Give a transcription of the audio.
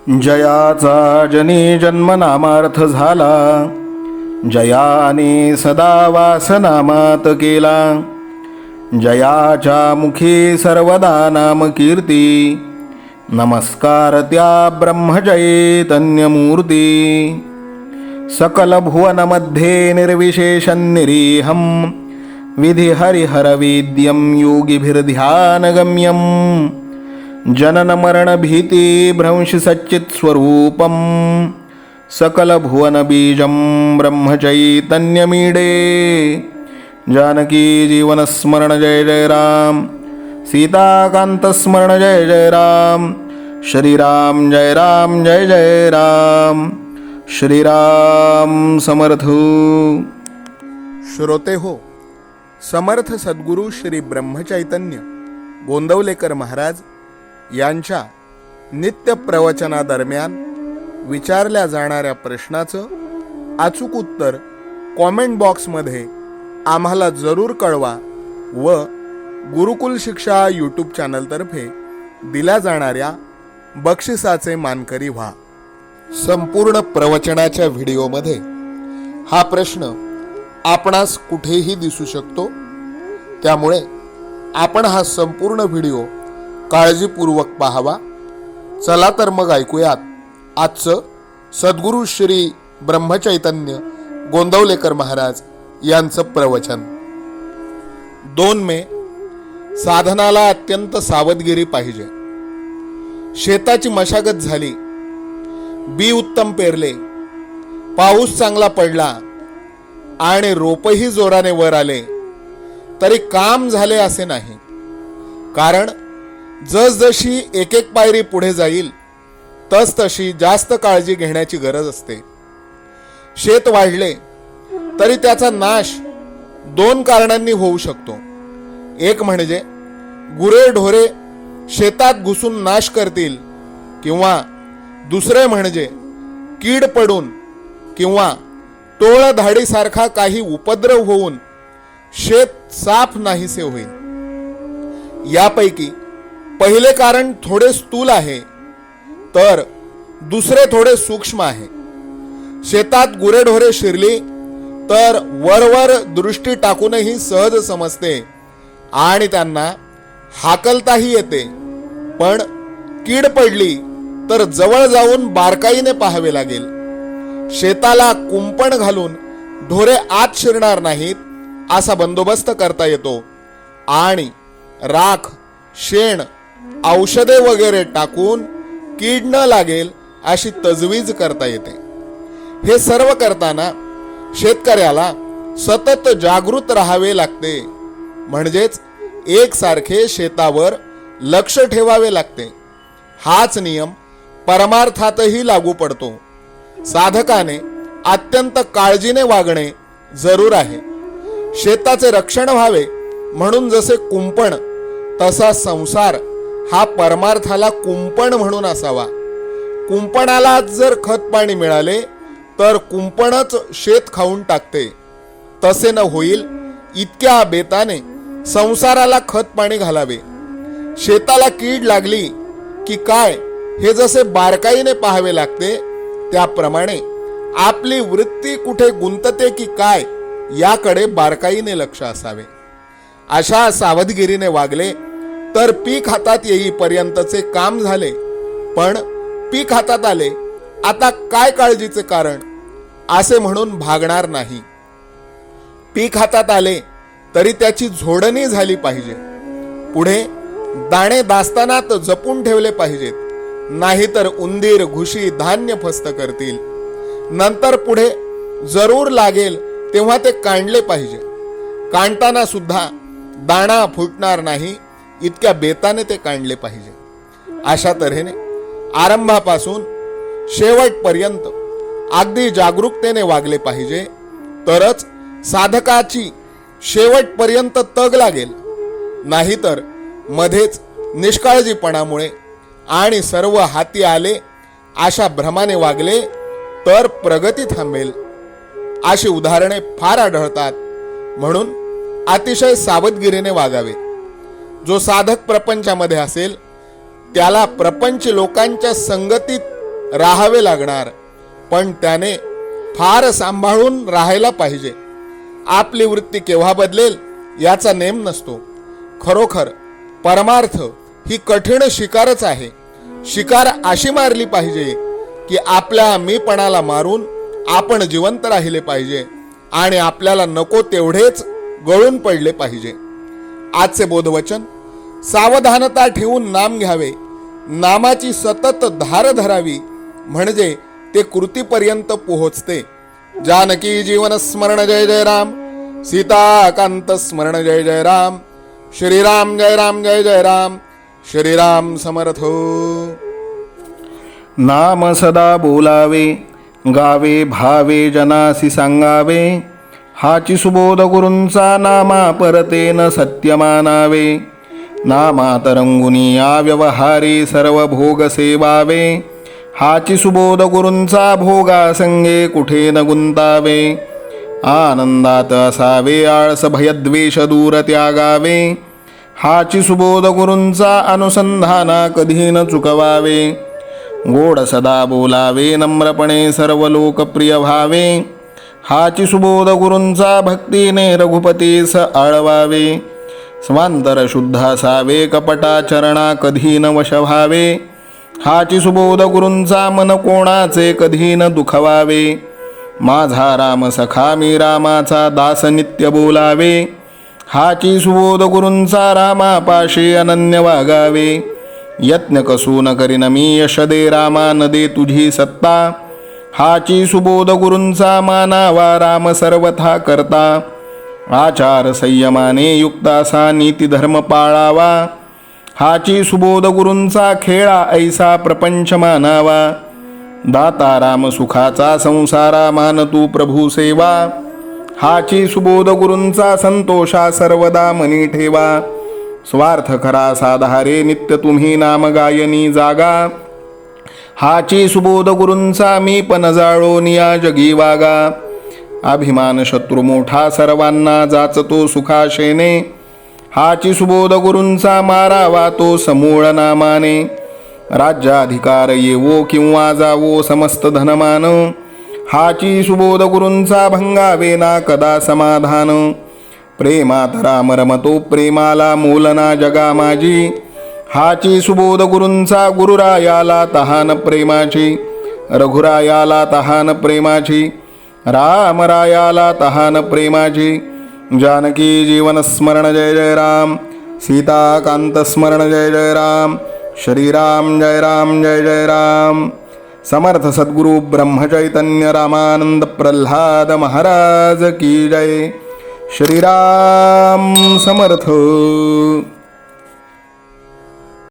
जयाचा जनी जन्मनामार्थ झाला, जयाने सदा वासनामात केला. जयाच्या मुखी सर्वदा नाम कीर्ती, नमस्कार त्या ब्रह्मचैतन्यमूर्ती. सकल भुवनमध्ये निर्विशेषं निरीहं, विधि हरिहरवेद्यं योगिभिर्ध्यानगम्यं. जनन मरण भीति भ्रंश सच्चित् स्वरूपं, सकल भुवन बीजं ब्रह्मचैतन्यमीडे. जानकी जीवन स्मरण जय जय राम, सीताकांत स्मरण जय जय राम. श्रीराम जय राम जय जय राम. श्रीराम समर्थ. श्रोते हो, समर्थ सद्गुरू श्री ब्रह्मचैतन्य गोंदवलेकर महाराज यांच्या नित्य प्रवचनादरम्यान विचारल्या जाणाऱ्या प्रश्नाचं अचूक उत्तर कॉमेंट बॉक्समध्ये आम्हाला जरूर कळवा व गुरुकुल शिक्षा यूट्यूब चॅनलतर्फे दिल्या जाणाऱ्या बक्षिसाचे मानकरी व्हा. संपूर्ण प्रवचनाच्या व्हिडिओमध्ये हा प्रश्न आपणास कुठेही दिसू शकतो, त्यामुळे आपण हा संपूर्ण व्हिडिओ काळजीपूर्वक पाहावा. चला तर मग ऐकूयात आजचं सद्गुरू श्री ब्रह्मचैतन्य गोंदवलेकर महाराज यांचं प्रवचन. 2 मे. साधनाला अत्यंत सावधगिरी पाहिजे. शेताची मशागत झाली, बी उत्तम पेरले, पाऊस चांगला पडला आणि रोपही जोराने वर आले, तरी काम झाले असे नाही. कारण जसजशी एक एक पायरी पुढे जाईल तस तशी जास्त काळजी घेण्याची गरज असते. शेत वाढले तरी त्याचा नाश 2 कारणांनी होऊ शकतो. एक म्हणजे गुरे ढोरे शेतात घुसून नाश करतील, किंवा दुसरे म्हणजे कीड पडून किंवा टोळधाडीसारखा काही उपद्रव होऊन शेत साफ नाहीसे होईल. यापैकी पहिले कारण थोडे स्थूल आहे, तर दुसरे थोडे सूक्ष्म आहे. शेतात गुरेढोरे शिरली तर वरवर दृष्टी टाकूनही सहज समजते आणि त्यांना हाकलताही येते, पण कीड पडली तर जवळ जाऊन बारकाईने पाहावे लागेल. शेताला कुंपण घालून ढोरे आत शिरणार नाहीत असा बंदोबस्त करता येतो आणि राख, शेण, औषधे वगैरे टाकून कीड न लागेल अशी तजवीज करता येते. हे सर्व करताना शेतकऱ्याला सतत जागृत राहावे लागते, म्हणजेच एकसारखे शेतावर लक्ष ठेवावे लागते. हाच नियम परमार्थातही लागू पडतो. साधकाने अत्यंत काळजीने वागणे जरूर आहे. शेताचे रक्षण व्हावे म्हणून जसे कुंपण, तसा संसार हा परमार्थाला कुंपण म्हणून असावा. कुंपणाला जर खत पाणी मिळाले तर कुंपणच शेत खाऊन टाकते. तसे न होईल इतक्या बेताने संसाराला खत पाणी घालावे. शेताला कीड लागली की काय हे जसे बारकाईने पाहावे लागते, त्याप्रमाणे आपली वृत्ती कुठे गुंतते की काय याकडे बारकाईने लक्ष असावे. अशा सावधगिरीने वागले तर पीक हातात येईपर्यंतचे काम झाले. पण पीक हातात आले, आता काय काळजीचे कारण असे म्हणून भागणार नाही. पीक हातात आले तरी त्याची झोडणी झाली पाहिजे. पुढे दाणे दास्तानात जपून ठेवले पाहिजेत, नाहीतर उंदीर घुशी धान्य फस्त करतील. नंतर पुढे जरूर लागेल तेव्हा ते काढले पाहिजे. काढताना सुद्धा दाणा फुटणार नाही इतक्या बेताने ते काढले पाहिजे. अशा तऱ्हेने आरंभापासून शेवटपर्यंत अगदी जागरूकतेने वागले पाहिजे, तरच साधकाची शेवटपर्यंत तग लागेल. नाहीतर मध्येच निष्काळजीपणामुळे आणि सर्व हाती आले अशा भ्रमाने वागले तर प्रगती थांबेल. अशी उदाहरणे फार आढळतात. म्हणून अतिशय सावधगिरीने वागावे. जो साधक प्रपंचामध्ये असेल त्याला प्रपंच लोकांच्या संगतीत राहावे लागणार, पण त्याने फार सांभाळून राहायला पाहिजे. आपली वृत्ती केव्हा बदलेल याचा नेम नसतो. खरोखर परमार्थ ही कठीण शिकारच आहे. शिकार अशी मारली पाहिजे की आपल्या मीपणाला मारून आपण जिवंत राहिले पाहिजे आणि आपल्याला नको तेवढेच गळून पडले पाहिजे. आजचे बोधवचन: सावधानता ठेवून नाम घ्यावे, नामाची सतत धार धरावी, म्हणजे ते कृतीपर्यंत पोहोचते. जानकी जीवन स्मरण जय जय राम, सीताकांत स्मरण जय जय राम. श्रीराम जय राम जय जय राम. श्रीराम समर्थ. नाम सदा बोलावे, गावे भावे जनासी सांगावे. हाची सुबोध गुरूंचा, नामा परतेन सत्य मानावे. नामात रंगुनी या व्यवहारी सर्व भोग सेवावे. हाची सुबोध गुरूंचा, भोगा संगे कुठे न गुंतावे. आनंदात असावे, आळस भयद्वेष दूर त्यागावे. हाची सुबोध गुरूंचा, अनुसंधाना कधी न चुकवावे. गोड सदा बोलावे, नम्रपणे सर्व लोकप्रिय व्हावे. हाची सुबोध गुरूंचा, भक्तीने रघुपतीस आळवावे. स्वांतर शुद्ध असावे, कपटाचरणा कधी न वश व्हावे. हाची सुबोध गुरूंचा, मन कोणाचे कधी न दुखवावे. माझा राम सखा, मी रामाचा दास नित्य बोलावे. हाची सुबोध गुरूंचा, रामापाशी अनन्य वागावे. यत्न कसून करीन मी, यश दे रामा न दे तुझी सत्ता. हाची सुबोध गुरूंचा, मानावा राम सर्वथा करता. आचार संयमाने युक्त असा, नीती धर्म पाळावा. हाची सुबोध गुरूंचा, खेळा ऐसा प्रपंच मानावा. दाता राम सुखाचा, संसारा मान तू प्रभू सेवा. हाची सुबोध गुरूंचा, संतोषा सर्वदा मनी ठेवा. स्वार्थ खरा साधारे, नित्य तुम्ही नाम गायनी जागा. हाची सुबोध गुरूंचा, मी पण जाळोन या जगी वागा. अभिमान शत्रू मोठा, सर्वांना जाचतो सुखाशेने. हाची सुबोध गुरूंचा, मारावा तो समूळ नामाने. राज्याधिकार येवो किंवा जावो समस्त धनमान. हाची सुबोध गुरूंचा, भंगावे ना कदा समाधान. प्रेमात राम रमतो, प्रेमाला मोलना जगा माझी. हाची सुबोध गुरूंचा, गुरुरायाला तहान प्रेमाची. रघुरायाला तहान प्रेमाची, रामरायाला तहान प्रेमाची. जानकी जीवन स्मरण जय जय राम, सीताकांत स्मरण जय जय राम. श्रीराम जय राम जय जय राम. समर्थ सद्गुरु ब्रह्मचैतन्य रामानंद प्रल्हाद महाराज की जय. श्रीराम समर्थ.